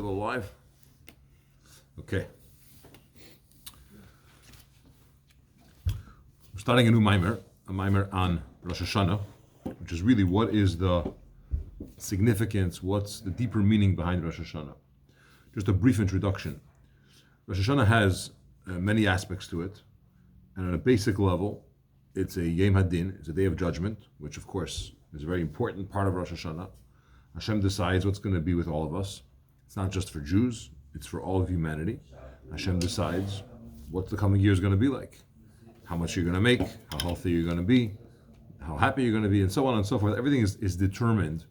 Still alive? Okay. We're starting a new mimer on Rosh Hashanah, which is really what is the significance, what's the deeper meaning behind Rosh Hashanah. Just a brief introduction. Rosh Hashanah has many aspects to it, and on a basic level, it's a Yom Hadin, it's a day of judgment, which of course is a very important part of Rosh Hashanah. Hashem decides what's going to be with all of us. It's not just for Jews, it's for all of humanity. Hashem decides what the coming year is going to be like, how much you're going to make, how healthy you're going to be, how happy you're going to be, and so on and so forth. Everything is determined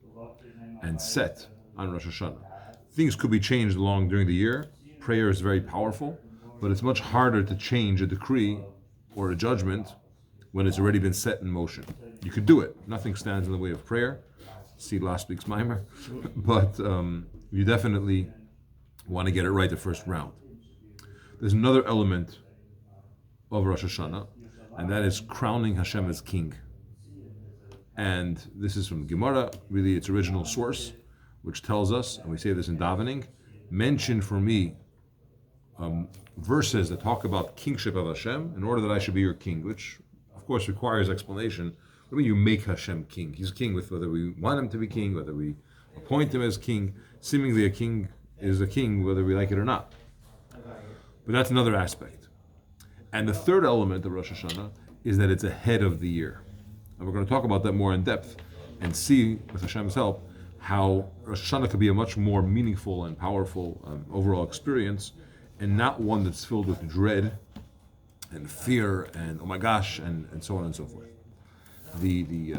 and set on Rosh Hashanah. Things could be changed during the year. Prayer is very powerful, but it's much harder to change a decree or a judgment when it's already been set in motion. You could do it. Nothing stands in the way of prayer. See last week's mimer. But you definitely want to get it right the first round. There's another element of Rosh Hashanah, and that is crowning Hashem as king. And this is from Gemara, really its original source, which tells us, and we say this in davening, mention for me verses that talk about kingship of Hashem in order that I should be your king, which of course requires explanation. What do you mean you make Hashem king? He's king with whether we want him to be king, whether we appoint him as king. Seemingly a king is a king whether we like it or not. But that's another aspect. And the third element of Rosh Hashanah is that it's ahead of the year. And we're going to talk about that more in depth and see, with Hashem's help, how Rosh Hashanah could be a much more meaningful and powerful overall experience, and not one that's filled with dread and fear and oh my gosh and so on and so forth. The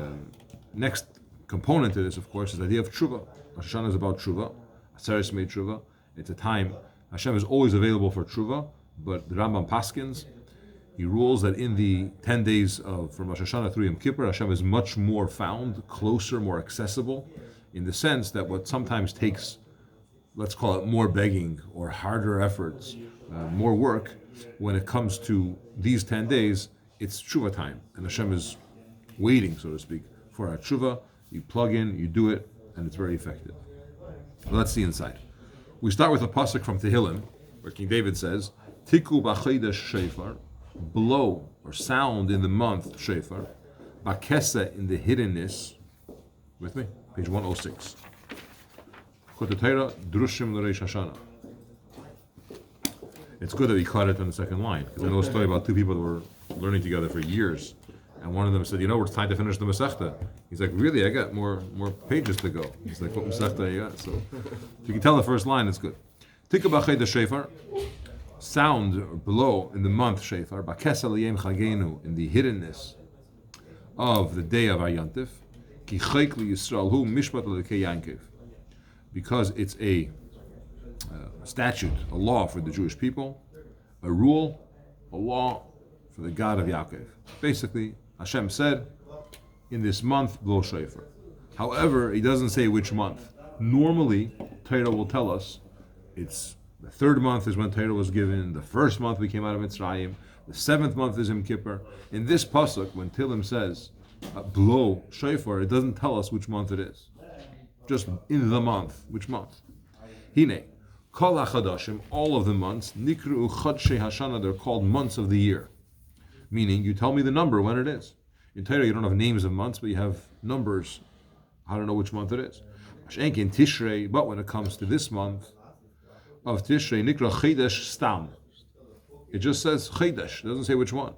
next component to this, of course, is the idea of tshuva. Rosh Hashanah is about tshuva. Aseres made tshuva. It's a time Hashem is always available for tshuva, but the Rambam Paskins, he rules that in the 10 days from Rosh Hashanah through Yom Kippur, Hashem is much more found, closer, more accessible, in the sense that what sometimes takes, let's call it more begging or harder efforts, more work, when it comes to these 10 days, it's tshuva time. And Hashem is waiting, so to speak, for our tshuva. You plug in, you do it, and it's very effective. Let's see inside. We start with a pasuk from Tehillim, where King David says, Tiku b'chodesh shofar, blow or sound in the month shofar, b'kesa in the hiddenness, with me? Page 106. Chotetera drushim l'Rosh Hashanah. It's good that we caught it on the second line, because I know a story about two people that were learning together for years, and one of them said, it's time to finish the Masechta. He's like, really? I got more pages to go. He's like, what Masechta you got? So if you can tell the first line, it's good. Tikka b'chodesh shofar, sound or blow in the month shofar, b'kesa l'yom chagenu, in the hiddenness of the day of our Yontif, ki chayk liYisrael hu mishpat l'kei Yankiv, because it's a statute, a law for the Jewish people, a rule, a law for the God of Yaakov. Basically, Hashem said, in this month, blow shofar. However, he doesn't say which month. Normally, Torah will tell us it's the third month is when Torah was given, the first month we came out of Mitzrayim, the seventh month is Yom Kippur. In this pasuk, when Tehillim says, blow shofar, it doesn't tell us which month it is. Just in the month, which month? Hine, kol hachadashim, all of the months, nikru chodshei Hashanah, they're called months of the year. Meaning, you tell me the number when it is. In Torah, you don't have names of months, but you have numbers. I don't know which month it is. In Tishrei, but when it comes to this month of Tishrei, nikra chedesh stam. It just says chedesh, it doesn't say which one.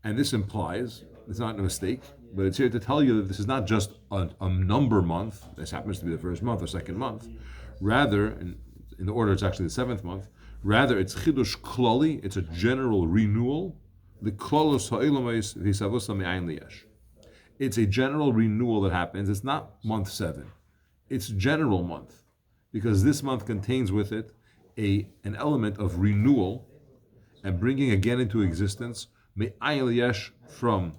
And this implies, it's not a mistake, but it's here to tell you that this is not just a number month. This happens to be the first month or second month. Rather, in the order, it's actually the seventh month. Rather, it's chidush klali. It's a general renewal. The klolos ha'ilomais v'savosa me'ayin liyesh. It's a general renewal that happens. It's not month 7. It's general month, because this month contains with it an element of renewal and bringing again into existence me'ayin liyesh, from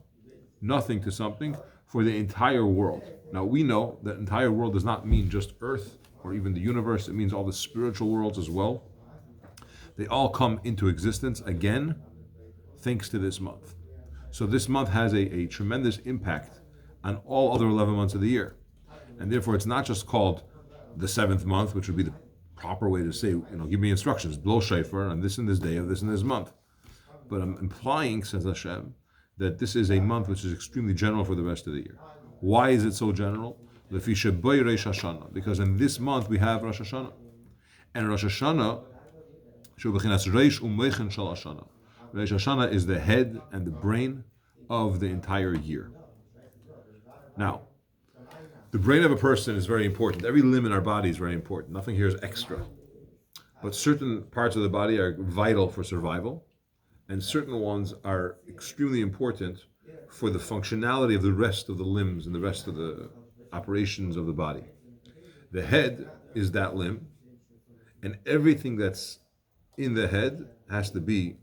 nothing to something, for the entire world. Now we know that entire world does not mean just Earth or even the universe. It means all the spiritual worlds as well. They all come into existence again thanks to this month. So this month has a tremendous impact on all other 11 months of the year. And therefore it's not just called the 7th month, which would be the proper way to say, give me instructions, blow shofar on this and this day of this and this month. But I'm implying, says Hashem, that this is a month which is extremely general for the rest of the year. Why is it so general? Because in this month we have Rosh Hashanah. And Rosh Hashanah, Rosh Hashanah is the head and the brain of the entire year. Now, the brain of a person is very important. Every limb in our body is very important. Nothing here is extra. But certain parts of the body are vital for survival, and certain ones are extremely important for the functionality of the rest of the limbs and the rest of the operations of the body. The head is that limb, and everything that's in the head has to be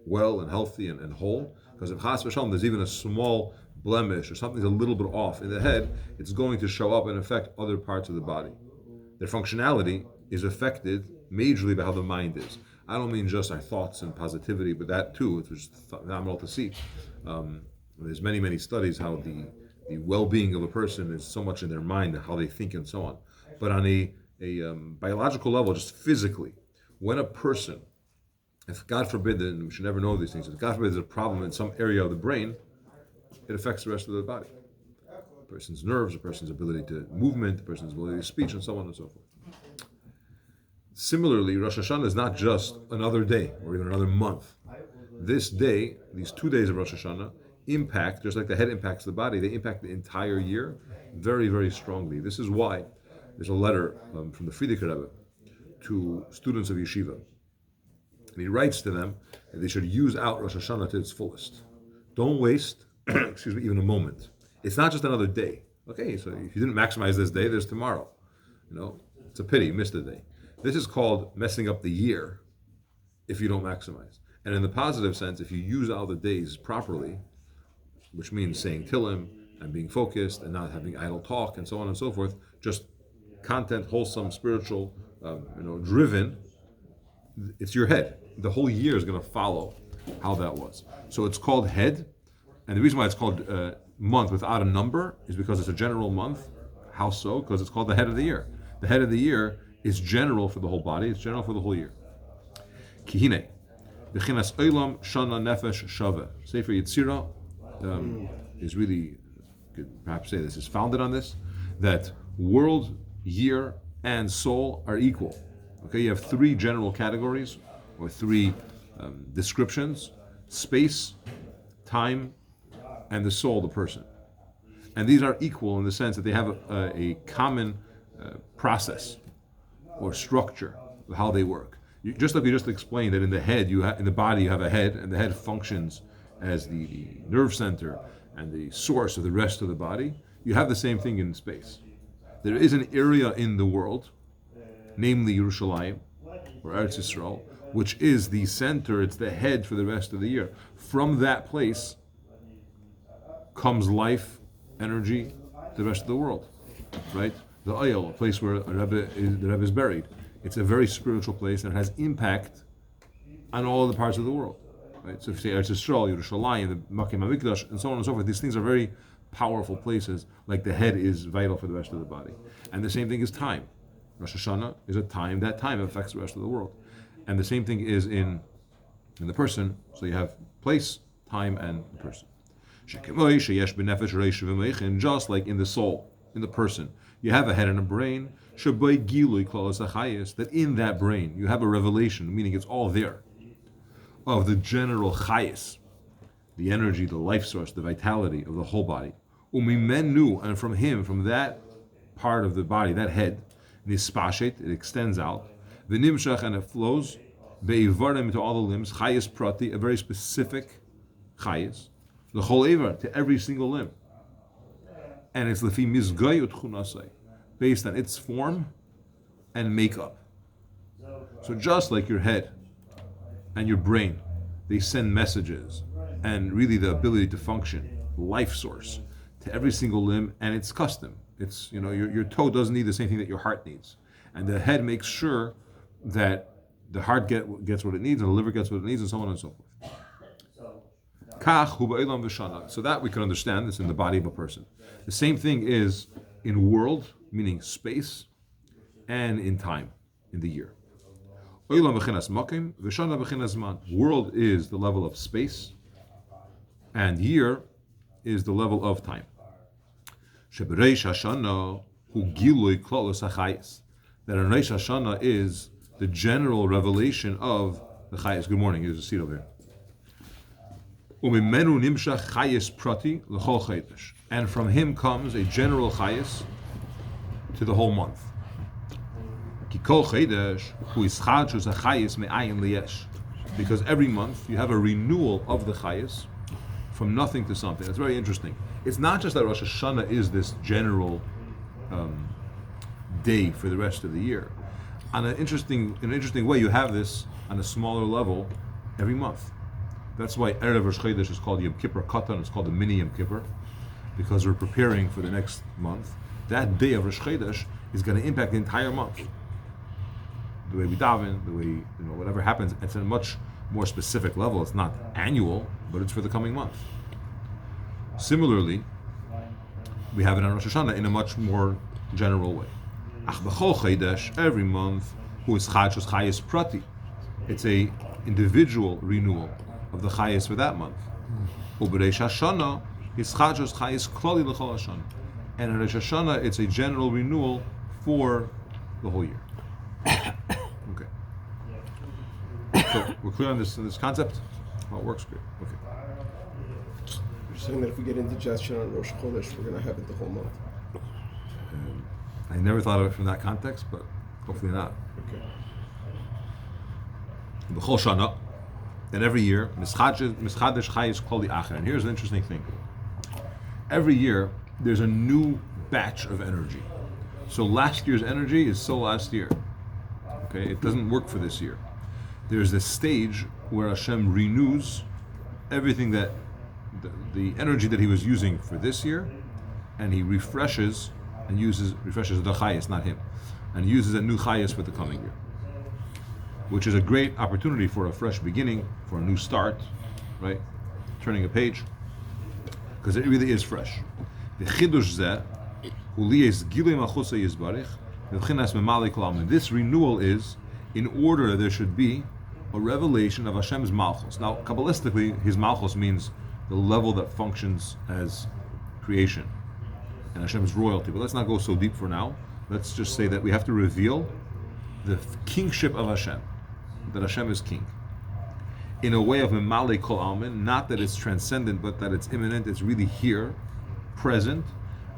well and healthy and whole, because if chas v'shalom there's even a small blemish or something's a little bit off in the head, it's going to show up and affect other parts of the body. Their functionality is affected majorly by how the mind is. I don't mean just our thoughts and positivity, but that too, which is phenomenal to see. There's many studies how the well-being of a person is so much in their mind, how they think and so on. But on a biological level, just physically, when a person, if God forbid, and we should never know these things, if God forbid there's a problem in some area of the brain, it affects the rest of the body. A person's nerves, a person's ability to movement, a person's ability to speech, and so on and so forth. Similarly, Rosh Hashanah is not just another day or even another month. This day, these 2 days of Rosh Hashanah, impact, just like the head impacts the body, they impact the entire year very, very strongly. This is why there's a letter from the Frierdiker Rebbe to students of yeshiva. And he writes to them that they should use out Rosh Hashanah to its fullest. Don't waste, even a moment. It's not just another day. Okay, so if you didn't maximize this day, there's tomorrow. It's a pity, you missed a day. This is called messing up the year if you don't maximize. And in the positive sense, if you use all the days properly, which means saying Tillim and being focused and not having idle talk and so on and so forth, just content, wholesome, spiritual, driven, it's your head. The whole year is going to follow how that was. So it's called head, and the reason why it's called month without a number is because it's a general month. How so? Because it's called the head of the year. The head of the year is general for the whole body. It's general for the whole year. Kihine, b'chinas olam shana nefesh shava. Sefer Yetzirah is really, could perhaps say this, is founded on this, that world, year, and soul are equal. Okay, you have 3 general categories, or 3 descriptions: space, time, and the soul, the person. And these are equal in the sense that they have a common process or structure of how they work. Just like we just explained that in the head, in the body, you have a head, and the head functions as the nerve center and the source of the rest of the body. You have the same thing in space. There is an area in the world, namely Yerushalayim, or Eretz Yisrael, which is the center, it's the head for the rest of the year. From that place comes life, energy, to the rest of the world, right? The Oyel, a place where the Rebbe is buried. It's a very spiritual place and it has impact on all the parts of the world, right? So if you say Eretz Yisrael, Yerushalayim, the Makim HaMikdash, and so on and so forth, these things are very powerful places, like the head is vital for the rest of the body. And the same thing is time. Rosh Hashanah is a time, that time affects the rest of the world. And the same thing is in the person, so you have place, time, and the person. And just like in the soul, in the person, you have a head and a brain, that in that brain you have a revelation, meaning it's all there, of the general chayis, the energy, the life source, the vitality of the whole body. And from him, from that part of the body, that head, nispashet, it extends out, v'nimshach, and it flows, be'ivarim, into all the limbs, chayis prati, a very specific chayis, the whole ivar, to every single limb. And it's lefi mizgayut chunasai, based on its form and makeup. So just like your head and your brain, they send messages and really the ability to function, life source, to every single limb, and it's custom. It's, your toe doesn't need the same thing that your heart needs. And the head makes sure that the heart gets what it needs and the liver gets what it needs, and so on and so forth. So that we can understand, this in the body of a person. The same thing is in world, meaning space, and in time. in the year. Olam b'chinas makim, v'shana b'chinas zman. World is the level of space, and year is the level of time. Shebereish Hashanah hu gilui klolos hachayis. That in Rosh Hashanah is the general revelation of the chayis. Good morning. Here's a seat over here. Umimenu nimshach chayis prati l'chol chodesh. And from him comes a general chayis to the whole month. Ki kol chodesh hu ischadshus hachayis me'ayin liyesh. Because every month you have a renewal of the chayis from nothing to something. That's very interesting. It's not just that Rosh Hashanah is this general day for the rest of the year. In an interesting way, you have this on a smaller level every month. That's why Erev Rosh Chodesh is called Yom Kippur Katan. It's called the mini Yom Kippur, because we're preparing for the next month. That day of Rosh Chodesh is going to impact the entire month. The way we daven, the way whatever happens, it's at a much more specific level. It's not annual, but it's for the coming month. Similarly, we have it on Rosh Hashanah in a much more general way. Every month, chayis prati. It's a individual renewal of the chayis for that month. And in Rosh Hashanah, it's a general renewal for the whole year. Okay. So we're clear on this concept? How it works? Great. Okay. You're saying that if we get indigestion on Rosh Chodesh, we're going to have it the whole month. I never thought of it from that context, but hopefully not. Okay. B'chol shana, and every year, mischadesh chayis kol acher. And here's an interesting thing. Every year, there's a new batch of energy. So last year's energy is still last year. Okay, it doesn't work for this year. There's this stage where Hashem renews everything that the energy that he was using for this year, and he refreshes the chayis, not him, and uses a new chayis for the coming year, which is a great opportunity for a fresh beginning, for a new start, right? Turning a page, because it really is fresh. The chidush zeh hu liyes gilui malchusay yizbarich v'chinas memali kol almin. This renewal is in order there should be a revelation of Hashem's malchus. Now, kabbalistically, his malchus means the level that functions as creation and Hashem's royalty. But let's not go so deep for now. Let's just say that we have to reveal the kingship of Hashem, that Hashem is king, in a way of memale kol almin, not that it's transcendent, but that it's immanent, it's really here, present.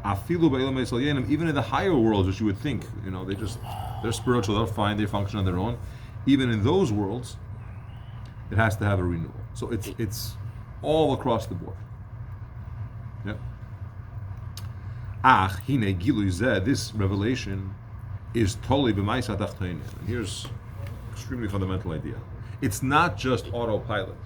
Even in the higher worlds, which you would think, they're spiritual, they're fine, they function on their own. Even in those worlds, it has to have a renewal. So it's all across the board. Yeah. This revelation is totally b'maisa tachtonim. And here's an extremely fundamental idea. It's not just autopilot.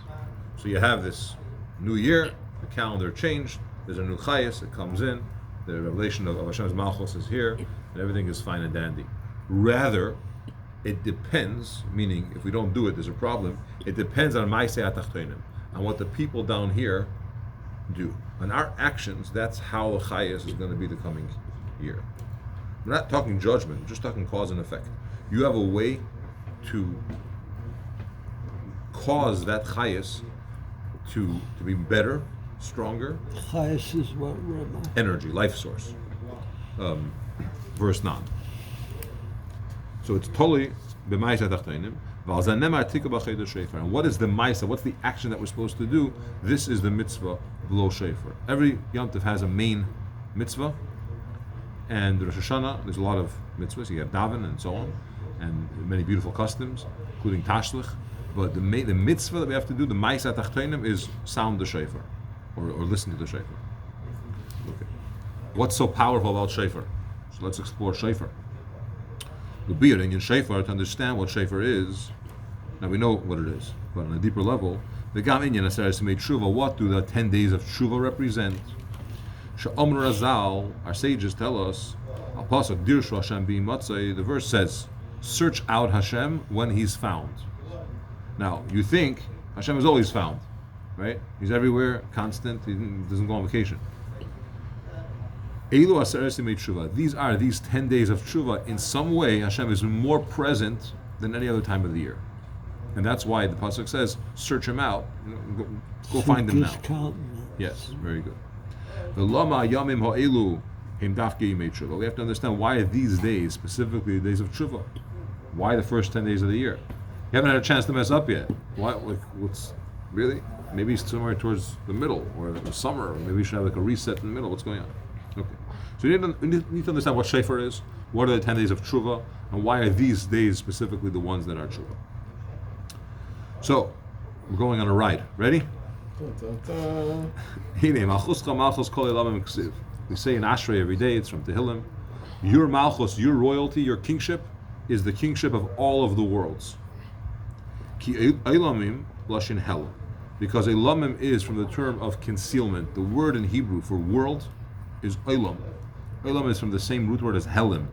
So you have this new year, the calendar changed, there's a new chayis, it comes in, the revelation of Hashem's malchus is here, and everything is fine and dandy. Rather, it depends, meaning if we don't do it, there's a problem. It depends on maaseh atachtonim, on what the people down here do. On our actions, that's how the chayis is going to be the coming year. We're not talking judgment, we're just talking cause and effect. You have a way to cause that chayis to be better, stronger. Chayis is what, Rabbi? Energy, life source. Verse 9. So it's totally b'maisa tachtonim. And what is the maisa? What's the action that we're supposed to do? This is the mitzvah below shofar. Every Yom Tov has a main mitzvah, and Rosh Hashanah there's a lot of mitzvahs. You have daven and so on, and many beautiful customs, including tashlich. But the mitzvah that we have to do, the maisa tachtonim, is sound the shofar, or listen to the shofar. Okay. What's so powerful about shofar? So let's explore shofar. The beer in shofar, to understand what shofar is. Now we know what it is, but on a deeper level, the gam inyan aseres made tshuva. What do the 10 days of tshuva represent? She'omr Razal, our sages tell us, al pasuk dirshu Hashem b'matzai. The verse says, "Search out Hashem when He's found." Now you think Hashem is always found, right? He's everywhere, constant. He doesn't go on vacation. Elu Aseres Yemei Tshuva. These 10 days of Tshuva. In some way, Hashem is more present than any other time of the year. And that's why the pasuk says, "Search him out, go find him now." Yes, very good. The lama yamim ha'elu him dafke yimei tshuva. We have to understand why these days, specifically the days of tshuva. Why the first 10 days of the year? You haven't had a chance to mess up yet. Why? What's really? Maybe somewhere towards the middle or the summer. Or maybe we should have like a reset in the middle. What's going on? Okay. So you need to understand what shofar is. What are the 10 days of tshuva, and why are these days specifically the ones that are tshuva? So, we're going on a ride. Ready? We say in Ashrei every day, it's from Tehillim. Your Malchus, your royalty, your kingship, is the kingship of all of the worlds. Ki Eilamim Lashin Hel. Because Eilamim is from the term of concealment. The word in Hebrew for world is Eilam. Eilam is from the same root word as Helim,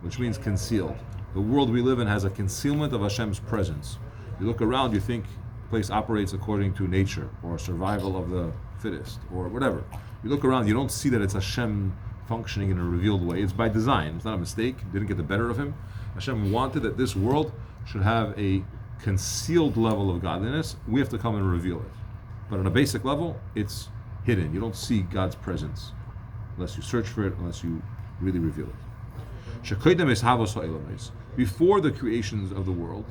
which means concealed. The world we live in has a concealment of Hashem's presence. You look around, you think the place operates according to nature or survival of the fittest or whatever. You look around, you don't see that it's Hashem functioning in a revealed way. It's by design. It's not a mistake. It didn't get the better of him. Hashem wanted that this world should have a concealed level of godliness. We have to come and reveal it. But on a basic level, it's hidden. You don't see God's presence unless you search for it, unless you really reveal it. Before the creations of the world,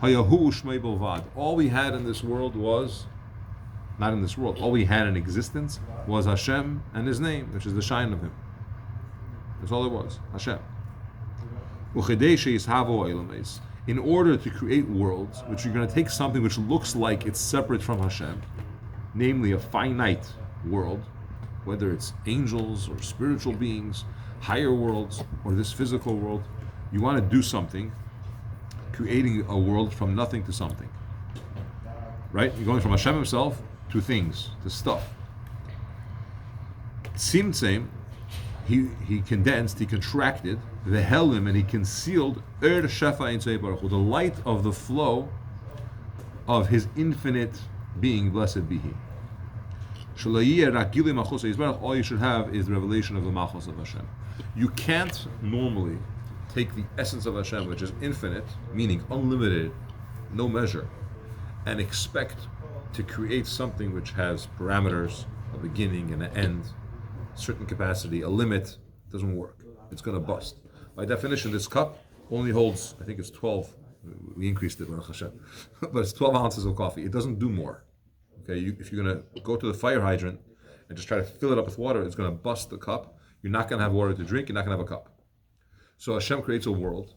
all we had in this world was, not in this world, all we had in existence was Hashem and His name, which is the shine of Him. That's all it was, Hashem. In order to create worlds, which you're going to take something which looks like it's separate from Hashem, namely a finite world, whether it's angels or spiritual beings, higher worlds, or this physical world, you want to do something, creating a world from nothing to something. Right? You're going from Hashem Himself to things, to stuff. Tzimtzem, he condensed, he contracted the helim, and he concealed the light of the flow of His infinite being, blessed be He. All you should have is the revelation of the Malchus of Hashem. You can't normally take the essence of Hashem, which is infinite, meaning unlimited, no measure, and expect to create something which has parameters, a beginning and an end, certain capacity, a limit. It doesn't work. It's going to bust. By definition, this cup only holds, I think it's 12, we increased it, Baruch Hashem, but it's 12 ounces of coffee. It doesn't do more. Okay, if you're going to go to the fire hydrant and just try to fill it up with water, it's going to bust the cup. You're not going to have water to drink. You're not going to have a cup. So Hashem creates a world.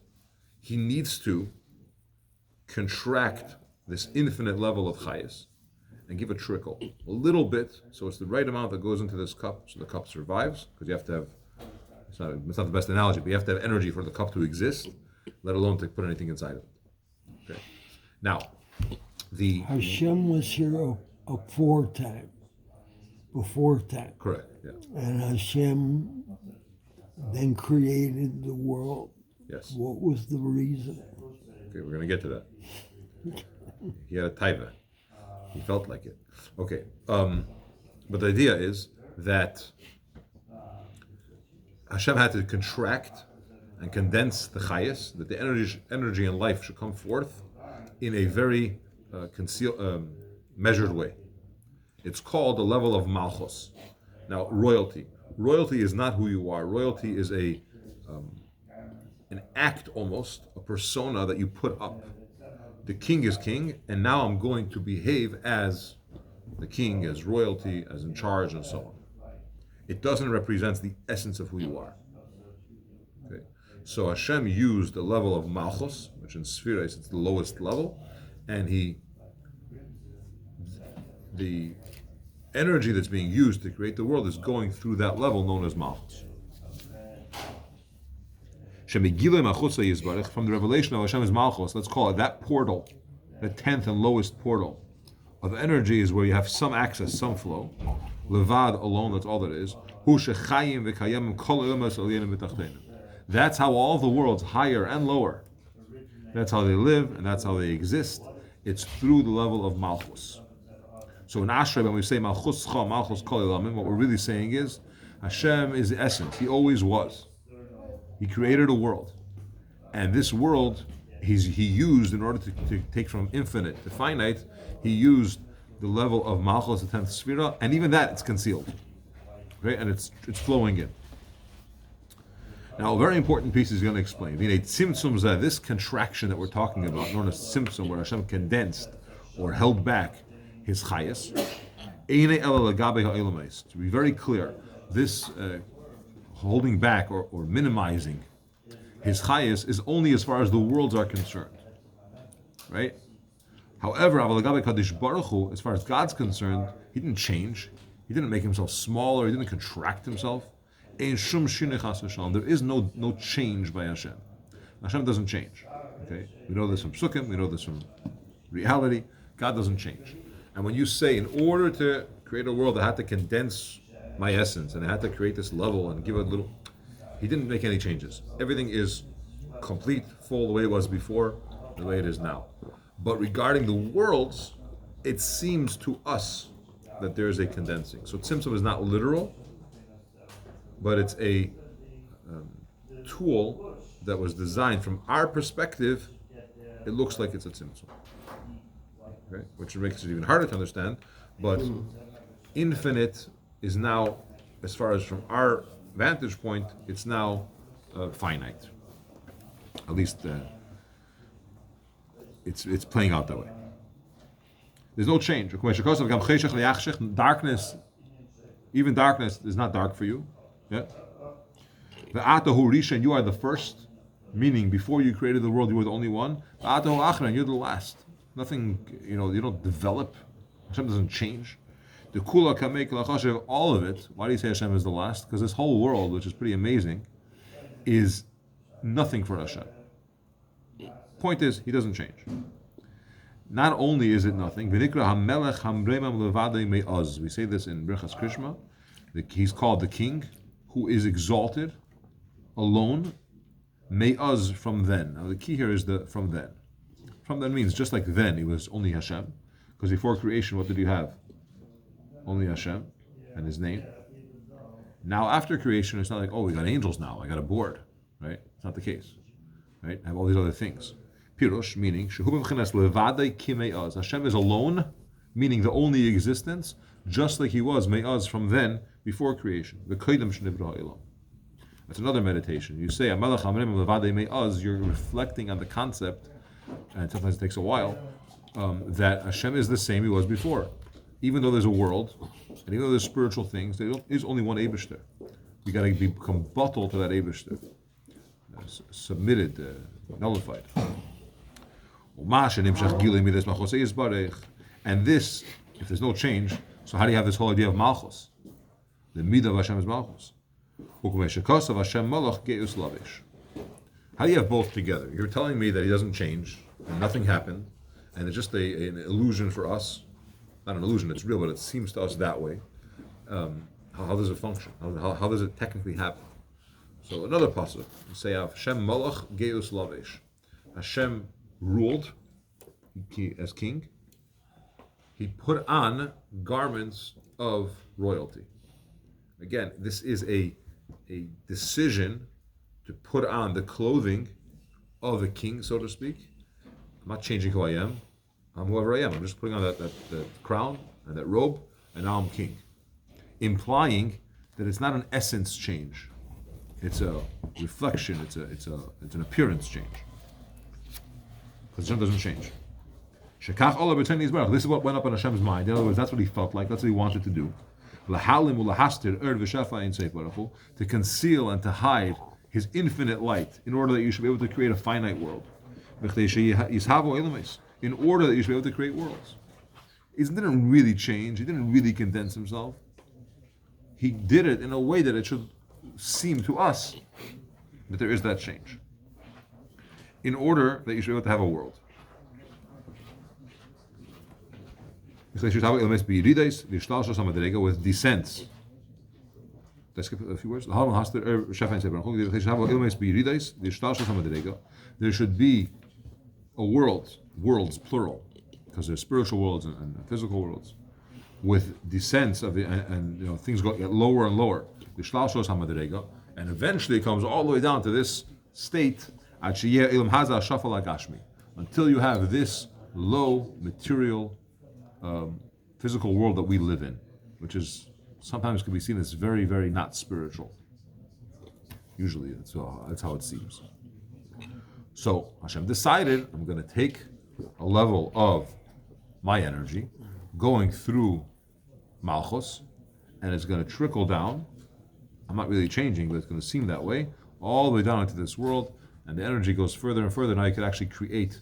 He needs to contract this infinite level of chayes and give a trickle, a little bit, so it's the right amount that goes into this cup, so the cup survives, because you have to have, it's not the best analogy, but you have to have energy for the cup to exist, let alone to put anything inside of it. Okay. Now, Hashem was here before time. Correct, yeah. And Hashem then created the world. Yes. What was the reason? Okay, we're going to get to that. He had a taiva. He felt like it. Okay, but the idea is that Hashem had to contract and condense the chayas, that the energy and life should come forth in a very measured way. It's called the level of malchus. Now, royalty. Royalty is not who you are. Royalty is an act almost, a persona that you put up. The king is king, and now I'm going to behave as the king, as royalty, as in charge, and so on. It doesn't represent the essence of who you are. Okay. So Hashem used the level of malchus, which in Sfiros it's the lowest level, and the energy that's being used to create the world is going through that level known as malchus. From the revelation of Hashem's malchus, let's call it that portal, the 10th and lowest portal of energy, is where you have some access, some flow. Levad alone, that's all that is. That's how all the worlds, higher and lower, that's how they live and that's how they exist. It's through the level of malchus. So in Ashrei, when we say malchus cha, malchus kol elamim, what we're really saying is Hashem is the essence. He always was. He created a world. And this world, he used, in order to take from infinite to finite, he used the level of Malchus, the 10th Sphira, and even that, it's concealed. Okay? And it's flowing in. Now, a very important piece he's going to explain. This contraction that we're talking about, known as Tzimtzum, where Hashem condensed or held back his chayas, to be very clear, this holding back or minimizing his chayas is only as far as the worlds are concerned. Right? However, as far as God's concerned, he didn't change. He didn't make himself smaller. He didn't contract himself. There is no change by Hashem. Hashem doesn't change. Okay, we know this from Psukim. We know this from reality. God doesn't change. And when you say, in order to create a world, I had to condense my essence, and I had to create this level and give it a little. He didn't make any changes. Everything is complete, full, the way it was before, the way it is now. But regarding the worlds, it seems to us that there is a condensing. So Tzimtzum is not literal, but it's a tool that was designed from our perspective. It looks like it's a Tzimtzum, okay? Which makes it even harder to understand. But infinite is now, as far as from our vantage point, it's now finite. At least it's playing out that way. There's no change. Darkness, even darkness is not dark for you. Yeah. And you are the first, meaning before you created the world, you were the only one. And you're the last. Nothing, you don't develop. Hashem doesn't change. The kula can make all of it. Why do you say Hashem is the last? Because this whole world, which is pretty amazing, is nothing for Hashem. Point is, he doesn't change. Not only is it nothing, we say this in Birchas Krishma, he's called the king, who is exalted, alone, me'az, from then. Now the key here is the from then. From then means just like then, he was only Hashem, because before creation, what did you have? Only Hashem and his name. Now after creation, it's not like, oh, we got angels now, I got a board, right? It's not the case, right? I have all these other things. Pirush, meaning, Hashem is alone, meaning the only existence, just like he was, me'az, from then, before creation. That's another meditation. You say, you're reflecting on the concept, and sometimes it takes a while, that Hashem is the same he was before. Even though there's a world, and even though there's spiritual things, there's only one Eibishter. We got to become bottled to that Eibishter, submitted, nullified. And this, if there's no change, so how do you have this whole idea of Malchus? The midah of Hashem is Malchus. How do you have both together? You're telling me that he doesn't change, and nothing happened, and it's just an illusion for us. Not an illusion, it's real, but it seems to us that way. How does it function? How does it technically happen? So another pasuk, you say Hashem Malach Geus Lavesh. Hashem ruled as king. He put on garments of royalty. Again, this is a decision to put on the clothing of a king, so to speak. I'm not changing who I am. I'm whoever I am. I'm just putting on that crown and that robe, and now I'm king. Implying that it's not an essence change. It's a reflection. It's an appearance change. Because Hashem doesn't change. This is what went up on Hashem's mind. In other words, that's what he felt like. That's what he wanted to do. To conceal and to hide his infinite light, in order that you should be able to create a finite world. In order that you should be able to create worlds. He didn't really change. He didn't really condense himself. He did it in a way that it should seem to us that there is that change. In order that you should be able to have a world. With descents. Let's skip a few words. There should be a world, worlds plural, because there's spiritual worlds and physical worlds. with descents of the, and things get lower and lower. And eventually it comes all the way down to this state until you have this low material physical world that we live in, which is sometimes can be seen as very, very not spiritual. Usually that's how it seems. So Hashem decided, I'm going to take a level of my energy going through Malchus, and it's going to trickle down. I'm not really changing, but it's going to seem that way, all the way down into this world, and the energy goes further and further. Now you can actually create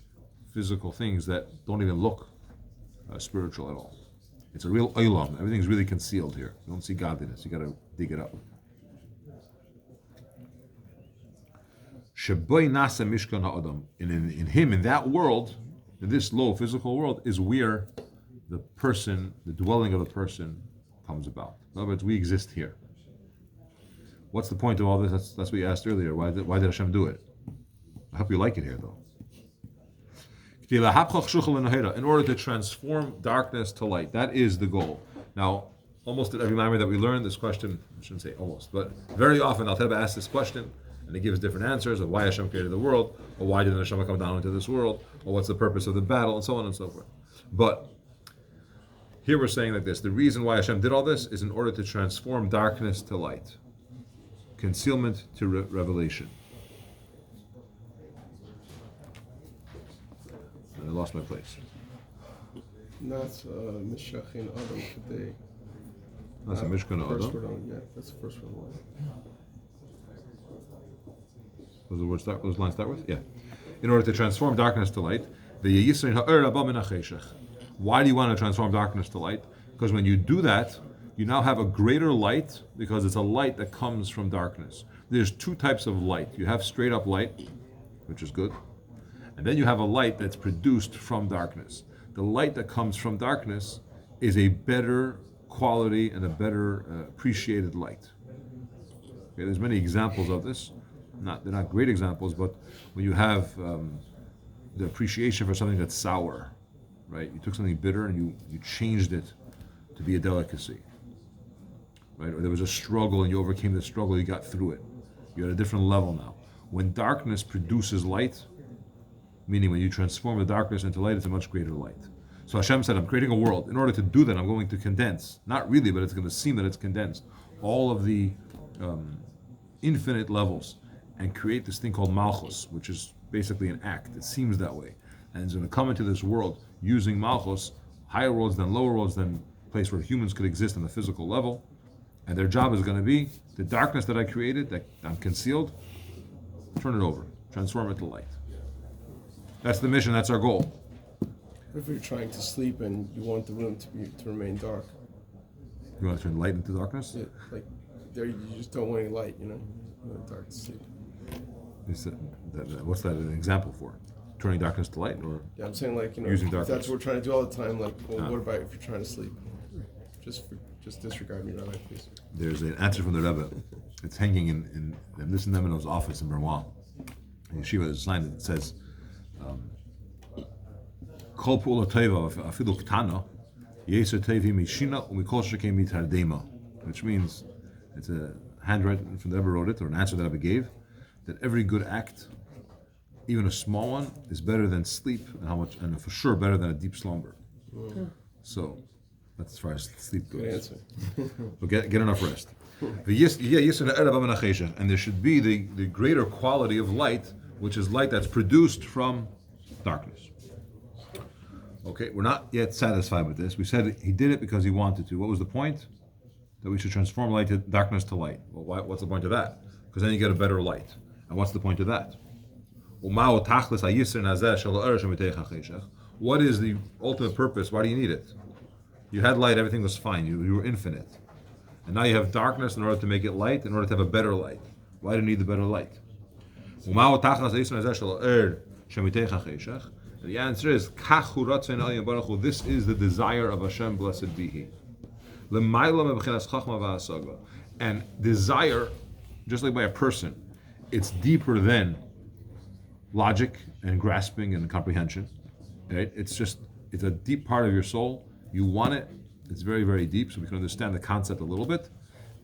physical things that don't even look spiritual at all. It's a real olam. Everything's really concealed here. You don't see godliness. You got to dig it up. Sheboy nasa mishkan ha'adam. In him, in that world, in this low physical world, is where the person, the dwelling of the person, comes about. In other words, we exist here. What's the point of all this? That's what we asked earlier. Why did Hashem do it? I hope you like it here, though. In order to transform darkness to light. That is the goal. Now, almost at every memory that we learn, this question, I shouldn't say almost, but very often Al-Teba asks this question, and it gives different answers of why Hashem created the world, or why did Hashem come down into this world, or what's the purpose of the battle, and so on and so forth. But here we're saying like this, the reason why Hashem did all this is in order to transform darkness to light, concealment to revelation. I lost my place. Not Mishachin Adam today. That's a Mishkan First Adam. word on, yeah, that's the first one. Those lines start with? Yeah. In order to transform darkness to light, why do you want to transform darkness to light? Because when you do that, you now have a greater light, because it's a light that comes from darkness. There's two types of light. You have straight up light, which is good. And then you have a light that's produced from darkness. The light that comes from darkness is a better quality and a better appreciated light. Okay, there's many examples of this. They're not great examples, but when you have the appreciation for something that's sour, right? You took something bitter and you changed it to be a delicacy, right? Or there was a struggle and you overcame the struggle, you got through it. You're at a different level now. When darkness produces light, meaning when you transform the darkness into light, it's a much greater light. So Hashem said, I'm creating a world. In order to do that, I'm going to condense, not really, but it's going to seem that it's condensed, all of the infinite levels, and create this thing called Malchus, which is basically an act. It seems that way. And it's going to come into this world using Malchus, higher worlds than lower worlds, than a place where humans could exist on the physical level. And their job is going to be, the darkness that I created, that I'm concealed, turn it over, transform it to light. That's the mission, that's our goal. If you're trying to sleep and you want the room to remain dark, You want to turn light into darkness? like there you just don't want any light, you want dark to sleep. What's that an example for? Turning darkness to light, or Yeah, I'm saying like Using if darkness. that's what we're trying to do all the time. Like, well, what about if you're trying to sleep? Just disregard me, Rabbi, please. there's an answer from the Rebbe. It's hanging in this Nemeno's office in Berwan. In Yeshiva, there's a sign that says, Kol pu'ula teva afilu ktana yeser tevi mishina umikol shekei mitardema, which means it's a handwritten from the Rebbe wrote it, or an answer that Rebbe gave, that every good act, even a small one, is better than sleep, and for sure better than a deep slumber. So that's as far as sleep goes. Good answer. So get enough rest. And there should be the greater quality of light, which is light that's produced from darkness. Okay, we're not yet satisfied with this. We said he did it because he wanted to. What was the point? That we should transform darkness to light. Well, what's the point of that? Because then you get a better light. And what's the point of that? What is the ultimate purpose? Why do you need it? You had light, everything was fine. You were infinite. And now you have darkness in order to make it light, in order to have a better light. Why do you need the better light? And the answer is, this is the desire of Hashem, blessed be He. And desire, just like by a person, it's deeper than logic and grasping and comprehension. Right? It's a deep part of your soul. You want it. It's very, very deep, so we can understand the concept a little bit.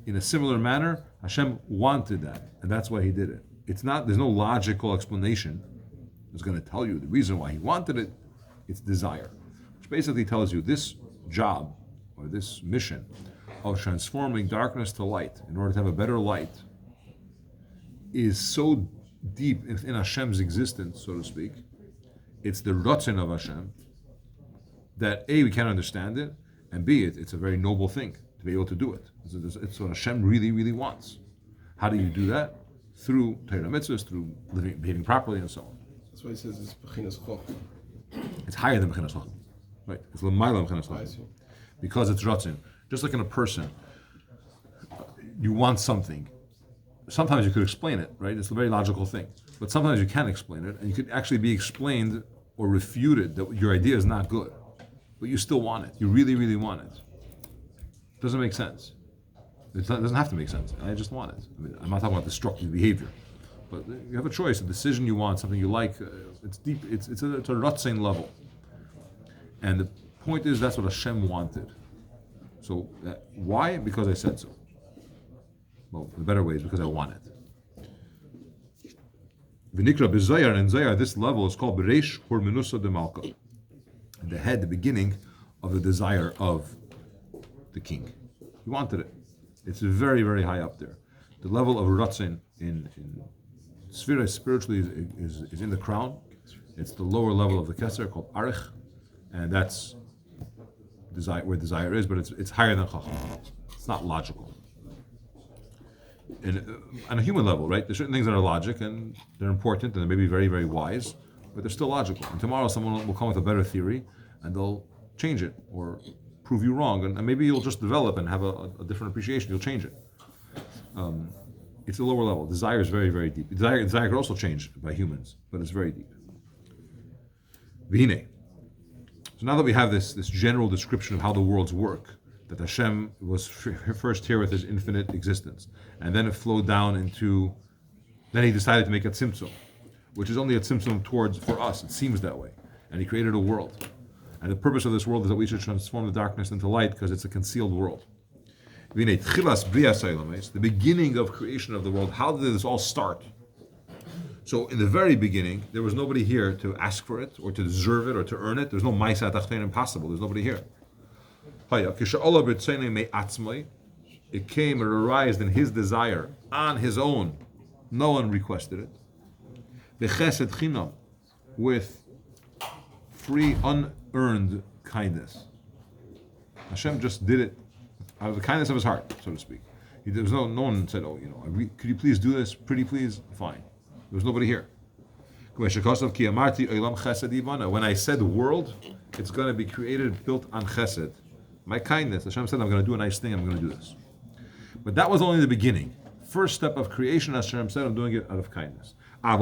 In a similar manner, Hashem wanted that, and that's why He did it. There's no logical explanation that's going to tell you the reason why He wanted it. It's desire, which basically tells you this job or this mission of transforming darkness to light in order to have a better light is so deep in Hashem's existence, so to speak. It's the rotzen of Hashem that A, we can't understand it, and B, it's a very noble thing to be able to do it. It's what Hashem really, really wants. How do you do that? Through Torah mitzvahs, through behaving properly, and so on. That's why he says it's Bechinas Choch. It's higher than Bechinas Chochmah. Right? It's L'mayla Bechinas I Chochmah. see. Because it's rotzen. Just like in a person, you want something. Sometimes you could explain it, right? It's a very logical thing. But sometimes you can't explain it, and you could actually be explained or refuted that your idea is not good. But you still want it. You really, really want it. It doesn't make sense. It doesn't have to make sense. I just want it. I mean, I'm not talking about destructive behavior. But you have a choice, a decision you want, something you like. It's deep. It's a rotzein level. And the point is, that's what Hashem wanted. So why? Because I said so. Well, the better way is because I want it. V'nikra b'zayar, and Zayar, this level is called B'reish Hormenusa de Malka. The head, the beginning of the desire of the king. He wanted it. It's very, very high up there. The level of Ratzin in Sphira spiritually is in the crown. It's the lower level of the Keser called Arich, and that's desire, where desire is, but it's higher than Chacham. It's not logical. On a human level, right? There's certain things that are logic and they're important and they may be very, very wise, but they're still logical. And tomorrow someone will come with a better theory and they'll change it or prove you wrong, and maybe you'll just develop and have a different appreciation. You'll change it. It's a lower level. Desire is very, very deep. Desire can also change by humans, but it's very deep. V'hinei. So now that we have this general description of how the worlds work, that Hashem was first here with His infinite existence, and then it flowed down into, then He decided to make a tzimtzum, which is only a tzimtzum for us. It seems that way, and He created a world, and the purpose of this world is that we should transform the darkness into light because it's a concealed world. The beginning of creation of the world. How did this all start? So in the very beginning, there was nobody here to ask for it or to deserve it or to earn it. There's no ma'aseh tachtein possible. There's nobody here. It came and arose in His desire on His own. No one requested it. V'chesed chinam, with free, unearned kindness. Hashem just did it out of the kindness of His heart, so to speak. There was no one said, "Oh, could you please do this? Pretty please." Fine. There was nobody here. When I said world, it's going to be created, built on chesed. My kindness. Hashem said, I'm going to do a nice thing, I'm going to do this. But that was only the beginning. First step of creation, Hashem said, I'm doing it out of kindness. But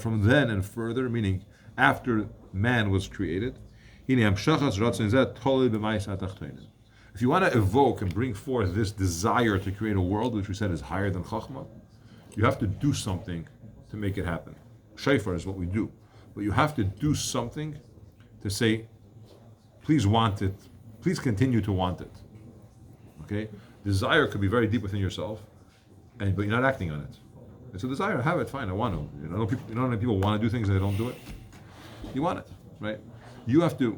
from then and further, meaning after man was created, if you want to evoke and bring forth this desire to create a world, which we said is higher than Chachma, you have to do something to make it happen. Shofar is what we do. But you have to do something to say, please want it. Please continue to want it. Okay? Desire could be very deep within yourself, but you're not acting on it. It's a desire. I have it. Fine. I want to. You know how many people want to do things and they don't do it? You want it, right? You have to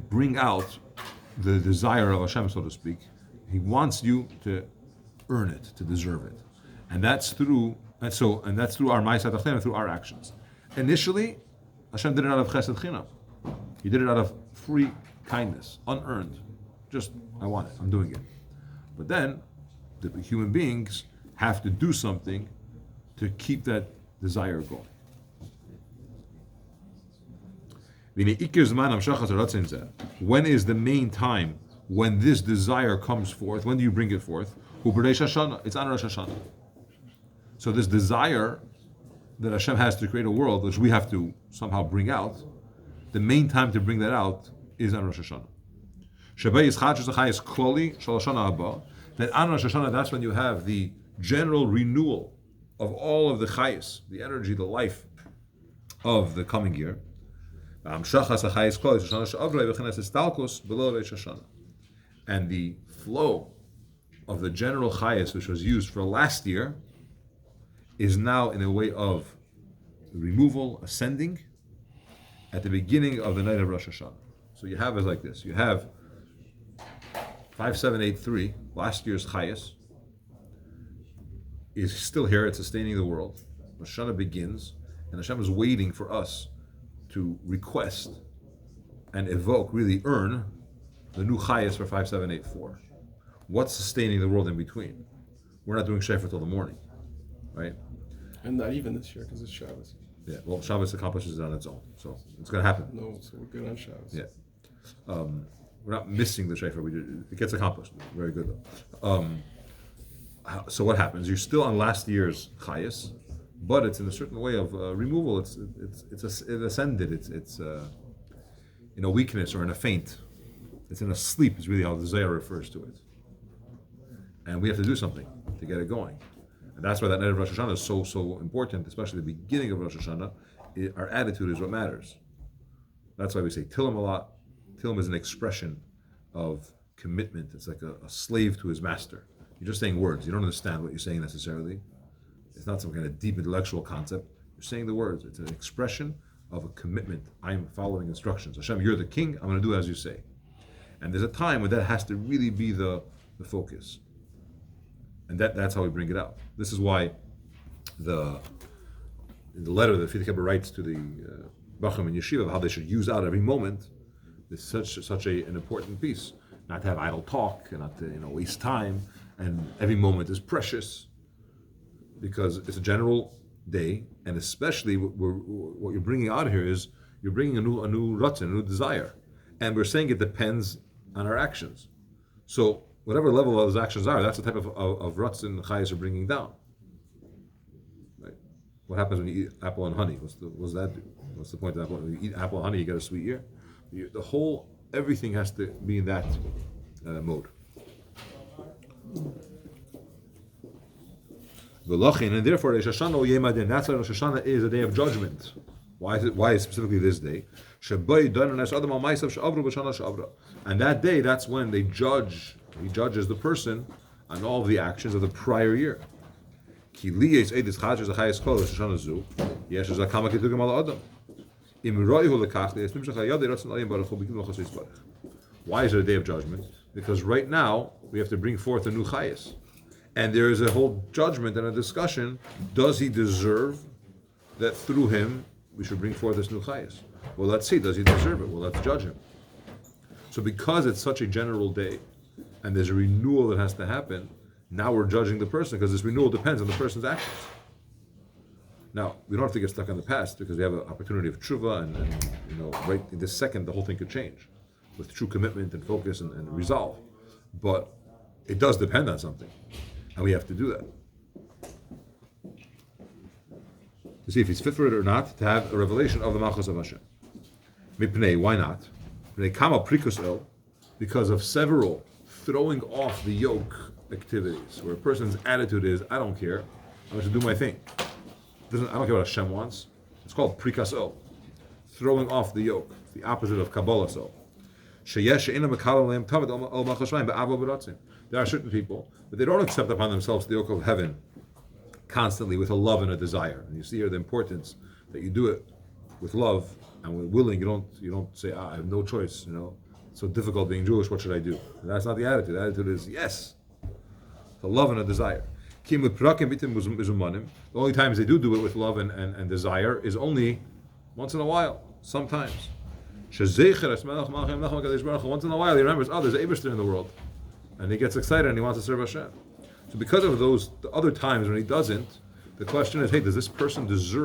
bring out the desire of Hashem, so to speak. He wants you to earn it, to deserve it. And that's through our ma'aseh tachtein, through our actions. Initially, Hashem did it out of chesed chinam. He did it out of free kindness, unearned. Just, I want it, I'm doing it. But then, the human beings have to do something to keep that desire going. When is the main time when this desire comes forth? When do you bring it forth? It's on Rosh Hashanah. So this desire that Hashem has to create a world, which we have to somehow bring out, the main time to bring that out is on Rosh Hashanah. That on Rosh Hashanah, that's when you have the general renewal of all of the chayis, the energy, the life of the coming year. And the flow of the general chayes, which was used for last year, is now in a way of removal, ascending, at the beginning of the night of Rosh Hashanah. So you have it like this. You have 5783, last year's chayes, is still here, it's sustaining the world. Rosh Hashanah begins, and Hashem is waiting for us to request and evoke, really earn, the new chayes for 5784. What's sustaining the world in between? We're not doing Shefer till the morning, right? And not even this year because it's Shabbos. Yeah, well, Shabbos accomplishes it on its own, so it's going to happen. No, so we're good on Shabbos. Yeah. We're not missing the Shefer, it gets accomplished. Very good though. So what happens? You're still on last year's chayes, but it's in a certain way of removal. It ascended. It's in a weakness or in a faint. It's in a sleep. Is really how the Zohar refers to it. And we have to do something to get it going. And that's why that night of Rosh Hashanah is so important, especially the beginning of Rosh Hashanah. Our attitude is what matters. That's why we say Tillim a lot. Tillim is an expression of commitment. It's like a slave to his master. You're just saying words. You don't understand what you're saying necessarily. It's not some kind of deep intellectual concept. You're saying the words. It's an expression of a commitment. I'm following instructions. Hashem, you're the king. I'm going to do as you say. And there's a time when that has to really be the focus. And that's how we bring it out. This is why in the letter that Frierdiker Rebbe writes to the Bachim and Yeshiva of how they should use out every moment is such an important piece. Not to have idle talk and not to waste time. And every moment is precious because it's a general day, and especially what you're bringing out here is you're bringing a new ratzon, a new desire, and we're saying it depends on our actions. So whatever level those actions are, that's the type of ratzon the chayes are bringing down. Right? What happens when you eat apple and honey? What's that do? What's the point of apple? When you eat apple and honey, you get a sweet ear. Everything has to be in that mode. And therefore, Rosh Hashanah Yemadin. That's why Rosh Hashanah is a day of judgment. Why is specifically this day? And that day, that's when they judge. He judges the person on all of the actions of the prior year. Why is it a day of judgment? Because right now we have to bring forth a new chayes, and there is a whole judgment and a discussion. Does he deserve that through him we should bring forth this new chayes? Well, let's see. Does he deserve it? Well, let's judge him. So because it's such a general day, and there's a renewal that has to happen, now we're judging the person because this renewal depends on the person's actions. Now, we don't have to get stuck on the past because we have an opportunity of tshuva, and right in this second, the whole thing could change with true commitment and focus and resolve. But it does depend on something, and we have to do that. To see if he's fit for it or not, to have a revelation of the Malchus of Hashem. Mipnei, why not? Because of several throwing off the yoke activities, where a person's attitude is, I don't care, I'm going to do my thing. I don't care what Hashem wants. It's called prikaso, throwing off the yoke, the opposite of Kabbalah. There are certain people, but they don't accept upon themselves the yoke of heaven constantly with a love and a desire. And you see here the importance that you do it with love and with willing. You don't say, I have no choice. It's so difficult being Jewish. What should I do? And that's not the attitude. The attitude is yes, a love and a desire. The only times they do it with love and desire is only once in a while, sometimes. Once in a while he remembers, there's an Eibishter in the world, and he gets excited and he wants to serve Hashem. So because of the other times when he doesn't, the question is, hey, does this person deserve